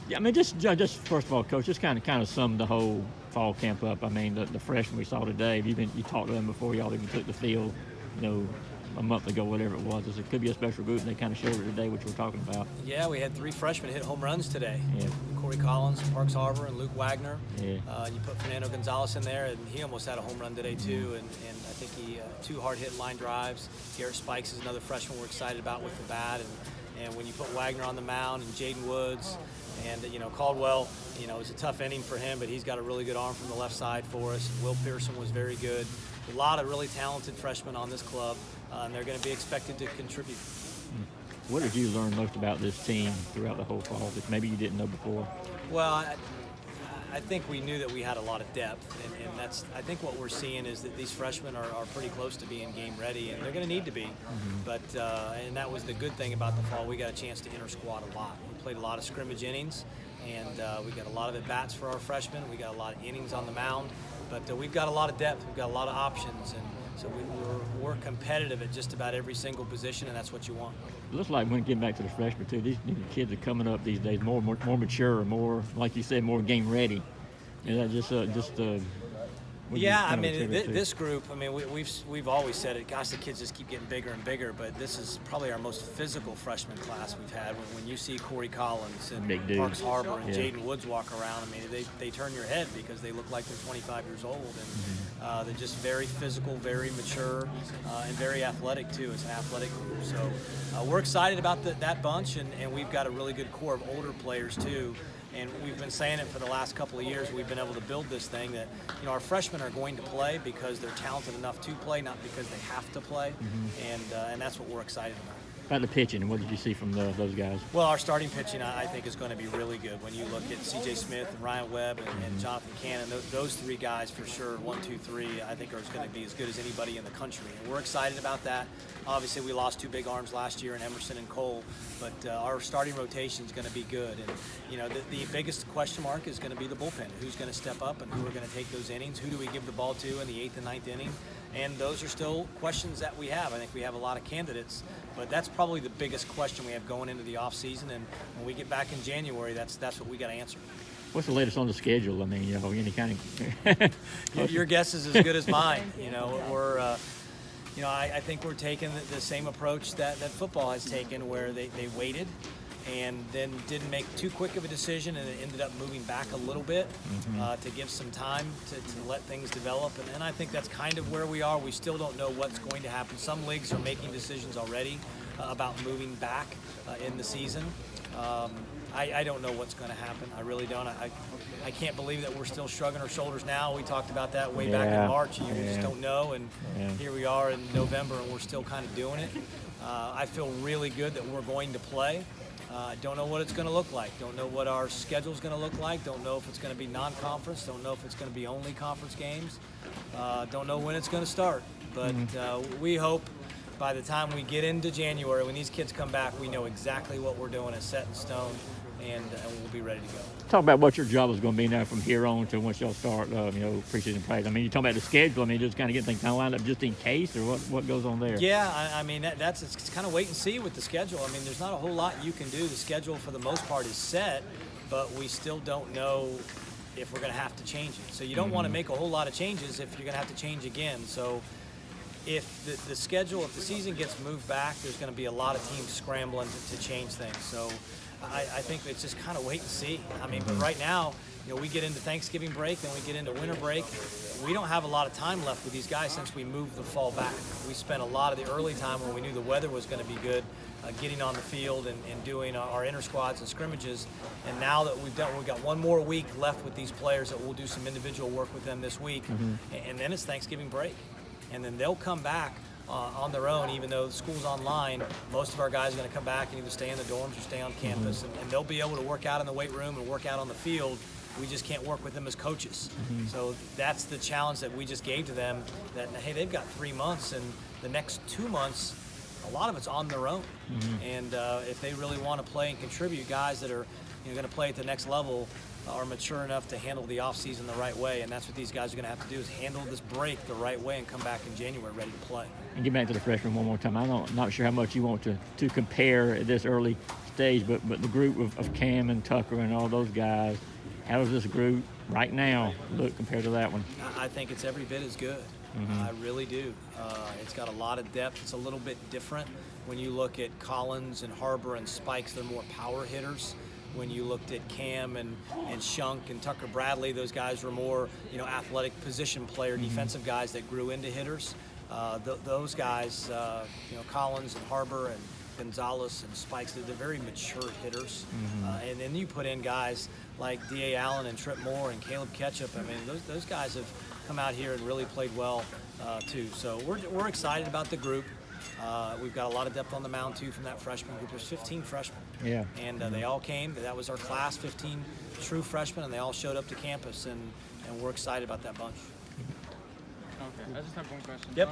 Yeah, I mean, just first of all, Coach, just kind of sum the whole fall camp up. I mean, the freshmen we saw today. You talked to them before y'all even took the field, a month ago, whatever it was. It could be a special group, and they kind of showed it today, which we're talking about. Yeah, we had 3 freshmen hit home runs today. Yeah. Corey Collins, Parks Harbor, and Luke Wagner. Yeah. You put Fernando Gonzalez in there, and he almost had a home run today too. And I think he 2 hard hit line drives. Garrett Spikes is another freshman we're excited about with the bat. And when you put Wagner on the mound and Jaden Woods and Caldwell, it's a tough inning for him, but he's got a really good arm from the left side for us. Will Pearson was very good. A lot of really talented freshmen on this club, and they're going to be expected to contribute. What did you learn most about this team throughout the whole fall that maybe you didn't know before? Well, I think we knew that we had a lot of depth, and that's, I think what we're seeing is that these freshmen are pretty close to being game ready, and they're going to need to be. But and that was the good thing about the fall. We got a chance to inter-squad a lot. We played a lot of scrimmage innings, and we got a lot of at-bats for our freshmen. We got a lot of innings on the mound, but we've got a lot of depth. We've got a lot of options, and so we're competitive at just about every single position, and that's what you want. It looks like when getting back to the freshmen too, these kids are coming up these days more mature, more, like you said, more game ready. Is that Yeah, I mean, this group, I mean, we've always said it, gosh, the kids just keep getting bigger and bigger, but this is probably our most physical freshman class we've had. When you see Corey Collins and Parks Harbor and Jaden Woods walk around, I mean, they turn your head because they look like they're 25 years old, and they're just very physical, very mature, and very athletic, too. It's an athletic group. So we're excited about that bunch, and we've got a really good core of older players, too. And we've been saying it for the last couple of years. We've been able to build this thing that, our freshmen are going to play because they're talented enough to play, not because they have to play. And that's what we're excited about. About the pitching, what did you see from those guys? Well, our starting pitching, I think, is going to be really good. When you look at C.J. Smith and Ryan Webb and Jonathan Cannon, those 3 guys for sure, 1, 2, 3, I think are going to be as good as anybody in the country. And we're excited about that. Obviously, we lost 2 big arms last year in Emerson and Cole, but our starting rotation is going to be good. And, the biggest question mark is going to be the bullpen. Who's going to step up and who are going to take those innings? Who do we give the ball to in the 8th and 9th inning? And those are still questions that we have. I think we have a lot of candidates, but that's probably the biggest question we have going into the offseason. And when we get back in January, that's what we got to answer. What's the latest on the schedule? I mean, any kind of your guess is as good as mine. We're I think we're taking the same approach that football has taken, where they waited and then didn't make too quick of a decision, and it ended up moving back a little bit to give some time to let things develop. And I think that's kind of where we are. We still don't know what's going to happen. Some leagues are making decisions already about moving back in the season. I don't know what's going to happen. I really don't. I can't believe that we're still shrugging our shoulders now. We talked about that way back in March, and you just don't know. And here we are in November, and we're still kind of doing it. I feel really good that we're going to play. Don't know what it's going to look like. Don't know what our schedule is going to look like. Don't know if it's going to be non-conference. Don't know if it's going to be only conference games. Don't know when it's going to start. But we hope by the time we get into January, when these kids come back, we know exactly what we're doing is set in stone, and we'll be ready to go. Talk about what your job is going to be now from here on to once y'all start, preseason practice. I mean, you're talking about the schedule. I mean, just kind of get things kind of lined up just in case, or what goes on there? Yeah, I mean, it's kind of wait and see with the schedule. I mean, there's not a whole lot you can do. The schedule, for the most part, is set, but we still don't know if we're going to have to change it. So you don't want to make a whole lot of changes if you're going to have to change again. So if the schedule, if the season gets moved back, there's going to be a lot of teams scrambling to change things. So I think it's just kind of wait and see. I mean, but right now, we get into Thanksgiving break, then we get into winter break. We don't have a lot of time left with these guys since we moved the fall back. We spent a lot of the early time when we knew the weather was going to be good, getting on the field and doing our inter-squads and scrimmages. And now that we've got one more week left with these players, that we'll do some individual work with them this week. And then it's Thanksgiving break. And then they'll come back on their own. Even though school's online, most of our guys are going to come back and either stay in the dorms or stay on campus, and they'll be able to work out in the weight room and work out on the field. We just can't work with them as coaches. So that's the challenge that we just gave to them, that, hey, they've got 3 months, and the next 2 months, a lot of it's on their own. And if they really want to play and contribute, guys that are going to play at the next level are mature enough to handle the offseason the right way, and that's what these guys are going to have to do, is handle this break the right way and come back in January ready to play. And get back to the freshmen one more time. I'm not sure how much you want to compare at this early stage, but the group of Cam and Tucker and all those guys, how does this group right now look compared to that one? I think it's every bit as good. I really do. It's got a lot of depth. It's a little bit different when you look at Collins and Harbor and Spikes. They're more power hitters. When you looked at Cam and Shunk and Tucker Bradley, those guys were more, athletic position player, defensive guys that grew into hitters. Those guys, Collins and Harbor and Gonzalez and Spikes, they're very mature hitters. And then you put in guys like D.A. Allen and Trip Moore and Caleb Ketchup. I mean, those guys have come out here and really played well too. So we're excited about the group. We've got a lot of depth on the mound too from that freshman group. There's 15 freshmen. Yeah. And they all came. That was our class, 15 true freshmen, and they all showed up to campus, and we're excited about that bunch. Okay, I just have one question. Yep.